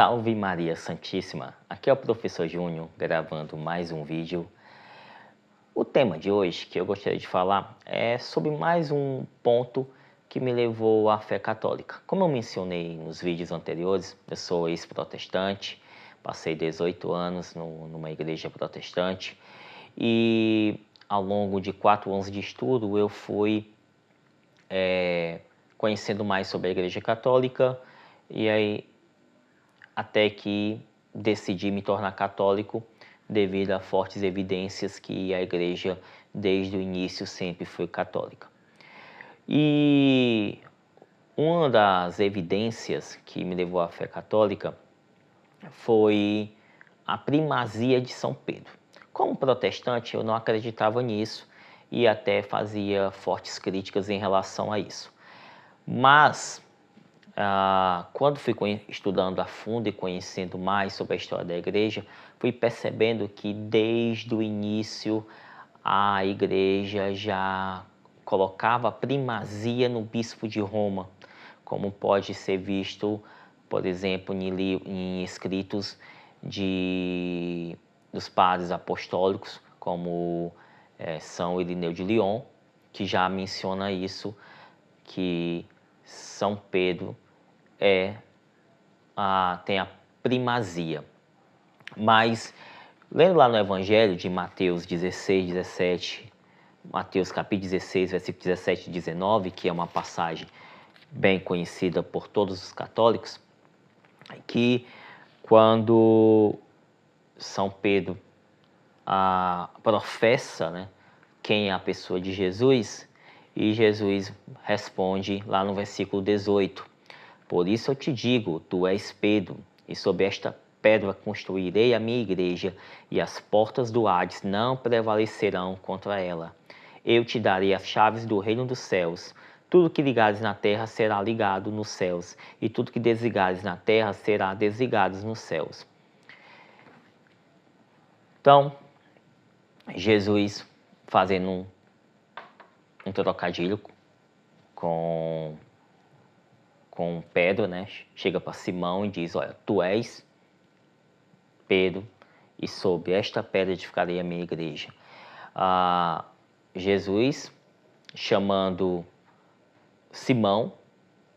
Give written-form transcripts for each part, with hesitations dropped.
Salve Maria Santíssima! Aqui é o Professor Júnior gravando mais um vídeo. O tema de hoje que eu gostaria de falar é sobre mais um ponto que me levou à fé católica. Como eu mencionei nos vídeos anteriores, eu sou ex-protestante, passei 18 anos numa igreja protestante e ao longo de 4 anos de estudo eu fui conhecendo mais sobre a igreja católica e aí até que decidi me tornar católico devido a fortes evidências que a igreja desde o início sempre foi católica. E uma das evidências que me levou à fé católica foi a primazia de São Pedro. Como protestante, eu não acreditava nisso e até fazia fortes críticas em relação a isso. Mas quando fui estudando a fundo e conhecendo mais sobre a história da igreja, fui percebendo que desde o início a igreja já colocava primazia no bispo de Roma, como pode ser visto, por exemplo, em escritos dos padres apostólicos, como São Irineu de Lyon, que já menciona isso, que São Pedro tem a primazia. Mas, lendo lá no Evangelho de Mateus 16, 17, Mateus capítulo 16, versículo 17 e 19, que é uma passagem bem conhecida por todos os católicos, que quando São Pedro professa, quem é a pessoa de Jesus, e Jesus responde lá no versículo 18, por isso eu te digo, tu és Pedro, e sobre esta pedra construirei a minha igreja, e as portas do Hades não prevalecerão contra ela. Eu te darei as chaves do reino dos céus. Tudo que ligares na terra será ligado nos céus, e tudo que desligares na terra será desligado nos céus. Então, Jesus fazendo um trocadilho com Pedro, chega para Simão e diz, olha, tu és Pedro, e sobre esta pedra edificarei a minha igreja. Jesus chamando Simão,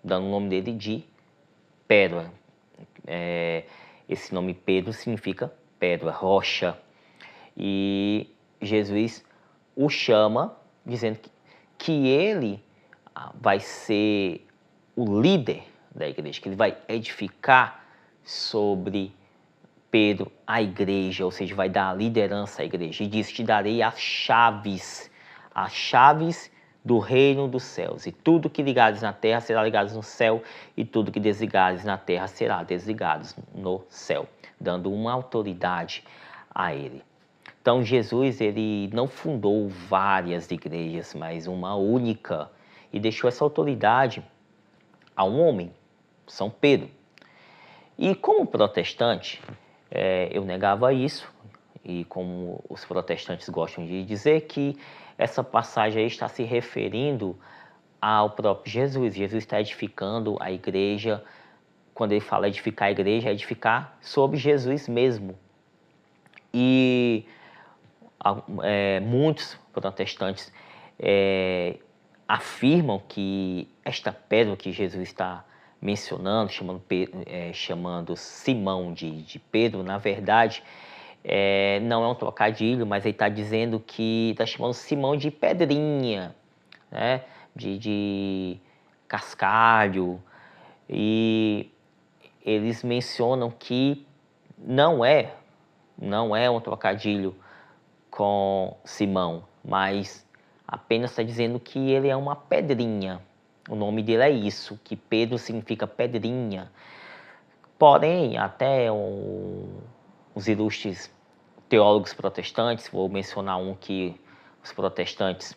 dando o nome dele de pedra. Esse nome Pedro significa pedra, rocha. E Jesus o chama, dizendo que ele vai ser o líder da igreja, que ele vai edificar sobre Pedro a igreja, ou seja, vai dar a liderança à igreja. E diz, te darei as chaves do reino dos céus. E tudo que ligares na terra será ligado no céu, e tudo que desligares na terra será desligado no céu, dando uma autoridade a ele. Então Jesus, ele não fundou várias igrejas, mas uma única, e deixou essa autoridade a um homem, São Pedro. E como protestante, eu negava isso, e como os protestantes gostam de dizer, que essa passagem aí está se referindo ao próprio Jesus. Jesus está edificando a igreja. Quando ele fala edificar a igreja, é edificar sobre Jesus mesmo. E muitos protestantes afirmam que esta pedra que Jesus está mencionando, chamando Simão de Pedro, na verdade, não é um trocadilho, mas ele está dizendo que está chamando Simão de pedrinha, de cascalho, e eles mencionam que não é um trocadilho com Simão, mas apenas está dizendo que ele é uma pedrinha. O nome dele é isso, que Pedro significa pedrinha. Porém, até os ilustres teólogos protestantes, vou mencionar um que os protestantes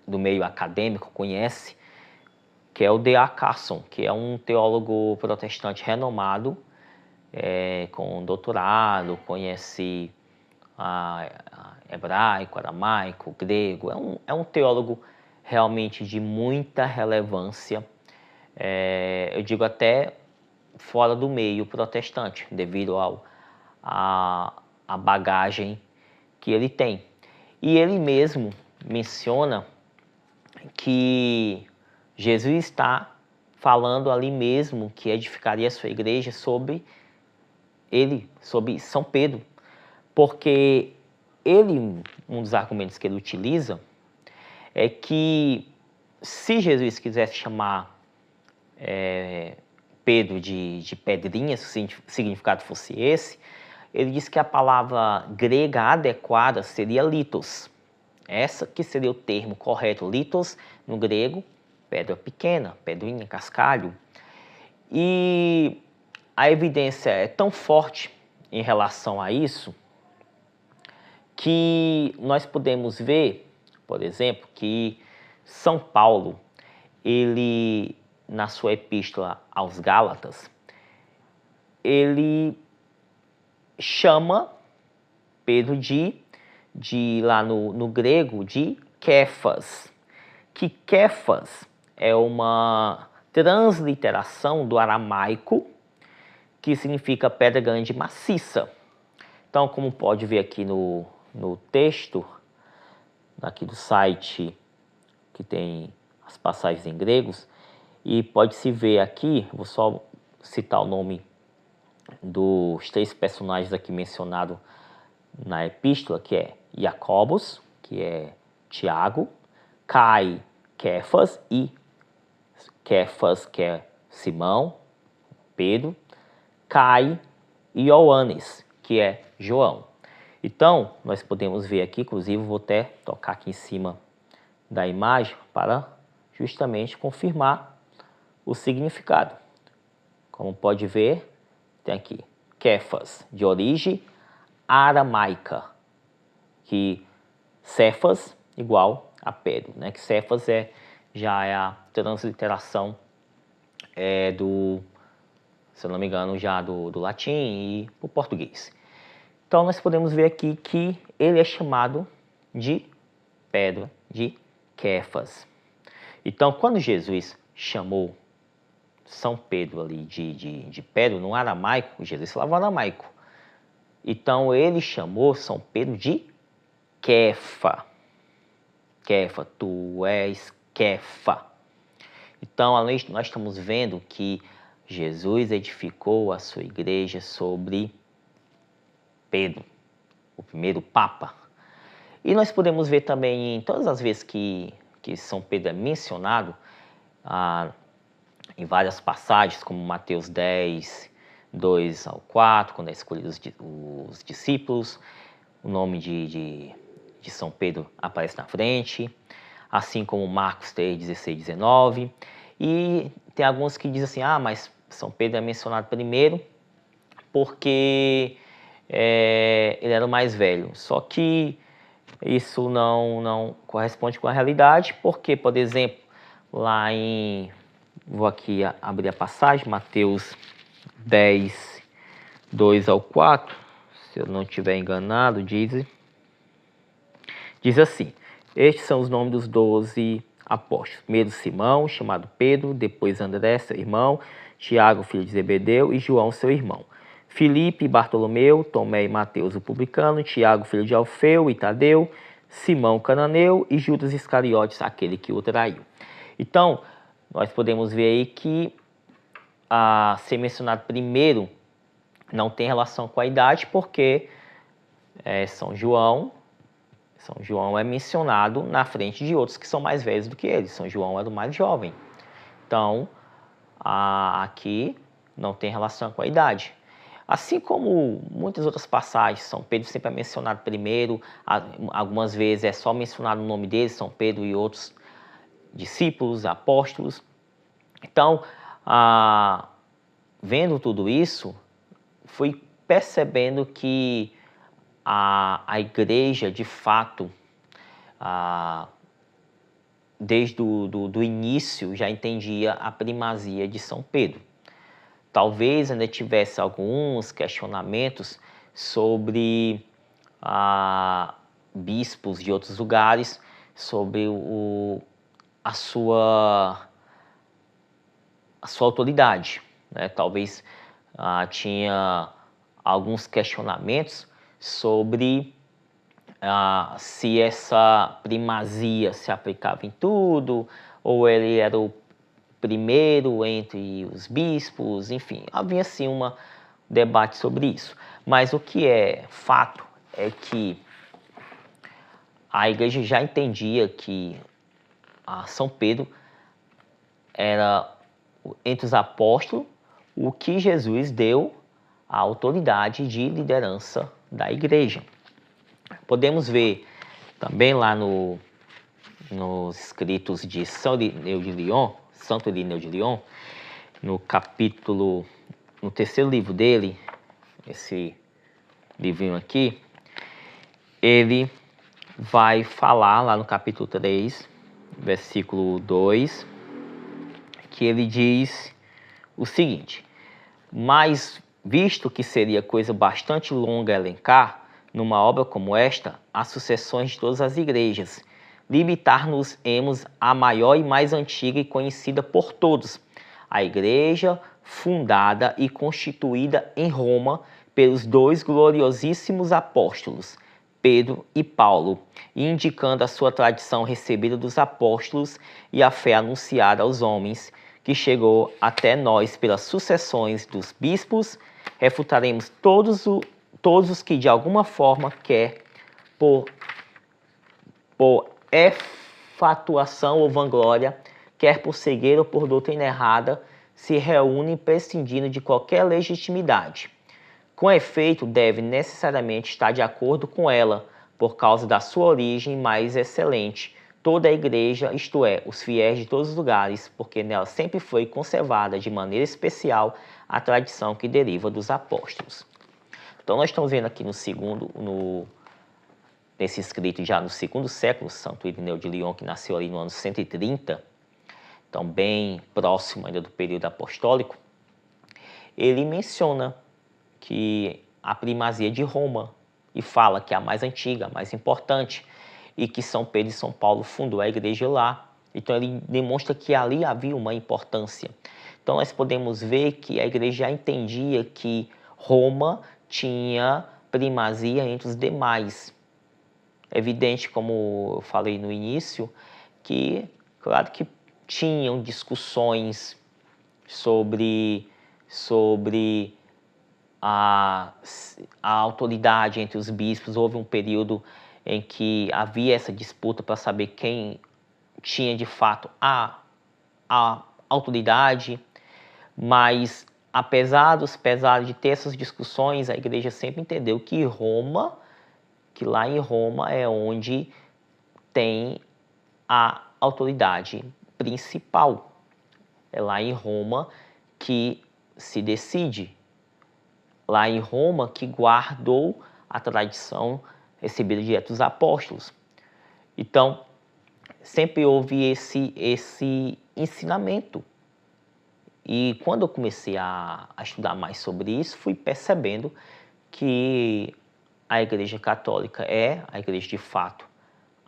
do meio acadêmico conhecem, que é o D.A. Carson, que é um teólogo protestante renomado, com doutorado, conhece hebraico, aramaico, grego. É um teólogo realmente de muita relevância. Eu digo até fora do meio protestante, devido à bagagem que ele tem. E ele mesmo menciona que Jesus está falando ali mesmo que edificaria a sua igreja sobre ele, sobre São Pedro, porque um dos argumentos que ele utiliza é que se Jesus quisesse chamar Pedro de pedrinha, se o significado fosse esse, ele diz que a palavra grega adequada seria litos. Essa que seria o termo correto, litos no grego, pedra pequena, pedrinha, cascalho. E a evidência é tão forte em relação a isso que nós podemos ver, por exemplo, que São Paulo, ele, na sua epístola aos Gálatas, ele chama Pedro lá no grego, de Kéfas, que Kéfas é uma transliteração do aramaico, que significa pedra grande maciça. Então, como pode ver aqui no texto, aqui do site, que tem as passagens em gregos, e pode-se ver aqui, vou só citar o nome dos 3 personagens aqui mencionados na epístola, que é Jacobos, que é Tiago, Cai, Kéfas, e Kéfas, que é Simão, Pedro, Cai e Ioannes, que é João. Então, nós podemos ver aqui, inclusive vou até tocar aqui em cima da imagem para justamente confirmar o significado. Como pode ver, tem aqui Kéfas, de origem aramaica, que Cefas igual a Pedro, né? Que Cefas já é a transliteração se eu não me engano, já do latim e do português. Então, nós podemos ver aqui que ele é chamado de pedra, de Kéfas. Então, quando Jesus chamou São Pedro ali de Pedro, no aramaico, Jesus falava aramaico. Então, ele chamou São Pedro de Kefa. Kefa, tu és Kefa. Então, nós estamos vendo que Jesus edificou a sua igreja sobre Pedro, o primeiro Papa. E nós podemos ver também em todas as vezes que São Pedro é mencionado, em várias passagens, como Mateus 10, 2 ao 4, quando é escolhido os discípulos, o nome de São Pedro aparece na frente, assim como Marcos 3, 16, 19. E tem alguns que dizem assim, mas São Pedro é mencionado primeiro porque ele era o mais velho. Só que isso não corresponde com a realidade, porque, por exemplo, lá vou aqui abrir a passagem, Mateus 10, 2 ao 4, se eu não estiver enganado, diz assim: estes são os nomes dos 12 apóstolos. Primeiro Simão, chamado Pedro, depois André, seu irmão, Tiago, filho de Zebedeu, e João, seu irmão. Filipe e Bartolomeu, Tomé e Mateus, o publicano, Tiago, filho de Alfeu e Tadeu, Simão cananeu e Judas Iscariotes, aquele que o traiu. Então, nós podemos ver aí que ser mencionado primeiro não tem relação com a idade, porque São João é mencionado na frente de outros que são mais velhos do que ele. São João era o mais jovem. Então, aqui não tem relação com a idade. Assim como muitas outras passagens, São Pedro sempre é mencionado primeiro, algumas vezes é só mencionado o nome dele, São Pedro e outros discípulos, apóstolos. Então, vendo tudo isso, fui percebendo que a igreja, de fato, desde o início, já entendia a primazia de São Pedro. Talvez ainda tivesse alguns questionamentos sobre bispos de outros lugares, sobre a sua autoridade. né? Talvez tinha alguns questionamentos sobre se essa primazia se aplicava em tudo, ou ele era o primeiro entre os bispos, enfim, havia sim um debate sobre isso. Mas o que é fato é que a igreja já entendia que São Pedro era, entre os apóstolos, o que Jesus deu a autoridade de liderança da igreja. Podemos ver também lá nos escritos de Santo Irineu de Lyon, no capítulo, no terceiro livro dele, esse livrinho aqui, ele vai falar lá no capítulo 3, versículo 2, que ele diz o seguinte: mas visto que seria coisa bastante longa elencar, numa obra como esta, as sucessões de todas as igrejas, limitar-nos-emos à maior e mais antiga e conhecida por todos, a igreja fundada e constituída em Roma pelos dois gloriosíssimos apóstolos, Pedro e Paulo, indicando a sua tradição recebida dos apóstolos e a fé anunciada aos homens, que chegou até nós pelas sucessões dos bispos. Refutaremos todos os que de alguma forma quer por efatuação ou vanglória, quer por cegueira ou por doutrina errada, se reúnem prescindindo de qualquer legitimidade. Com efeito, deve necessariamente estar de acordo com ela, por causa da sua origem mais excelente, toda a igreja, isto é, os fiéis de todos os lugares, porque nela sempre foi conservada de maneira especial a tradição que deriva dos apóstolos. Então nós estamos vendo aqui nesse escrito já no segundo século, Santo Irineu de Lyon, que nasceu ali no ano 130, então bem próximo ainda do período apostólico, ele menciona que a primazia de Roma e fala que é a mais antiga, a mais importante, e que São Pedro e São Paulo fundou a igreja lá. Então ele demonstra que ali havia uma importância. Então nós podemos ver que a igreja já entendia que Roma tinha primazia entre os demais. É evidente, como eu falei no início, que, claro que tinham discussões sobre a autoridade entre os bispos. Houve um período em que havia essa disputa para saber quem tinha de fato a autoridade, mas apesar de ter essas discussões, a igreja sempre entendeu que lá em Roma é onde tem a autoridade principal. É lá em Roma que se decide. Lá em Roma que guardou a tradição recebida direto dos apóstolos. Então, sempre houve esse ensinamento. E quando eu comecei a estudar mais sobre isso, fui percebendo que a Igreja Católica é a igreja de fato,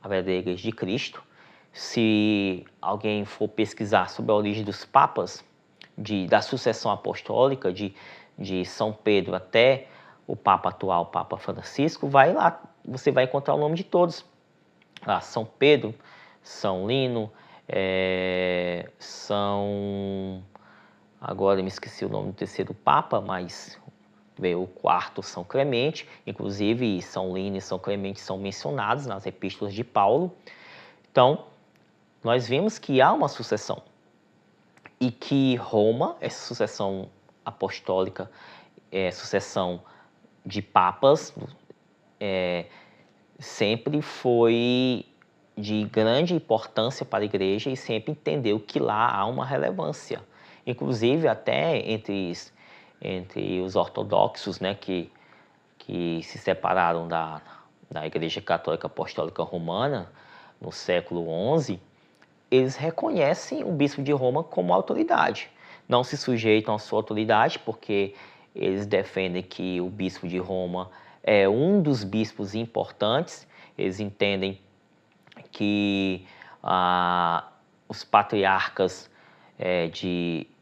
a verdadeira igreja de Cristo. Se alguém for pesquisar sobre a origem dos papas, da sucessão apostólica, de São Pedro até o Papa atual, o Papa Francisco, vai lá, você vai encontrar o nome de todos. São Pedro, São Lino, agora eu me esqueci o nome do terceiro Papa, mas veio o quarto, São Clemente. Inclusive São Lino e São Clemente são mencionados nas epístolas de Paulo. Então, nós vemos que há uma sucessão e que Roma, essa sucessão apostólica, sucessão de papas, sempre foi de grande importância para a igreja e sempre entendeu que lá há uma relevância. Inclusive até entre os ortodoxos, né, que se separaram da Igreja Católica Apostólica Romana no século XI, eles reconhecem o bispo de Roma como autoridade. Não se sujeitam à sua autoridade, porque eles defendem que o bispo de Roma é um dos bispos importantes. Eles entendem que os patriarcas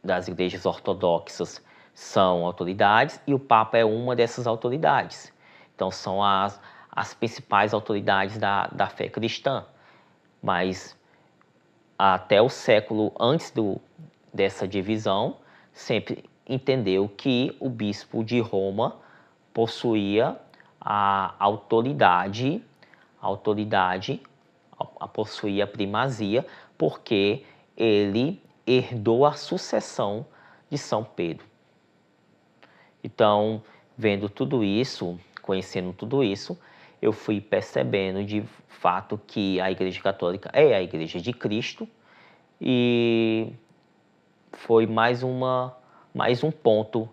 das igrejas ortodoxas são autoridades e o Papa é uma dessas autoridades. Então, são as principais autoridades da fé cristã. Mas até o século antes dessa divisão, sempre entendeu que o bispo de Roma possuía a autoridade, possuía a primazia, porque ele herdou a sucessão de São Pedro. Então, vendo tudo isso, conhecendo tudo isso, eu fui percebendo de fato que a Igreja Católica é a Igreja de Cristo e foi mais um ponto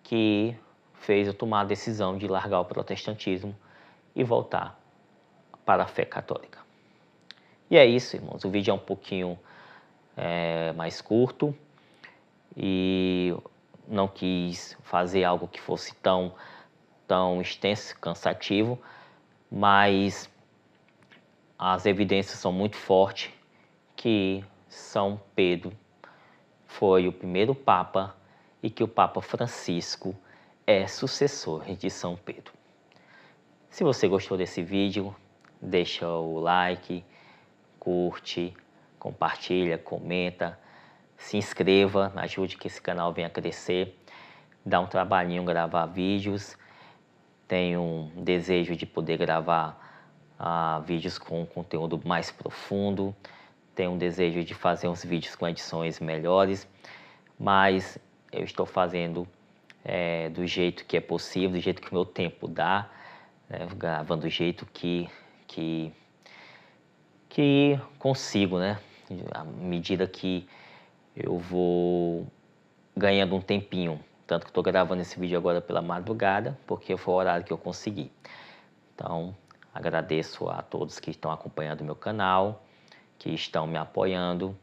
que fez eu tomar a decisão de largar o protestantismo e voltar para a fé católica. E é isso, irmãos. O vídeo é um pouquinho mais curto e não quis fazer algo que fosse tão extenso, cansativo, mas as evidências são muito fortes que São Pedro foi o primeiro Papa e que o Papa Francisco é sucessor de São Pedro. Se você gostou desse vídeo, deixa o like, curte, compartilha, comenta, se inscreva, ajude que esse canal venha crescer. Dá um trabalhinho gravar vídeos. Tenho um desejo de poder gravar vídeos com conteúdo mais profundo. Tenho um desejo de fazer uns vídeos com edições melhores, mas eu estou fazendo do jeito que é possível, do jeito que o meu tempo dá, gravando do jeito que consigo, né? À medida que eu vou ganhando um tempinho. Tanto que estou gravando esse vídeo agora pela madrugada, porque foi o horário que eu consegui. Então, agradeço a todos que estão acompanhando o meu canal, que estão me apoiando.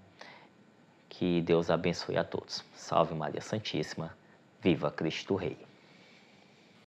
Que Deus abençoe a todos. Salve Maria Santíssima. Viva Cristo Rei.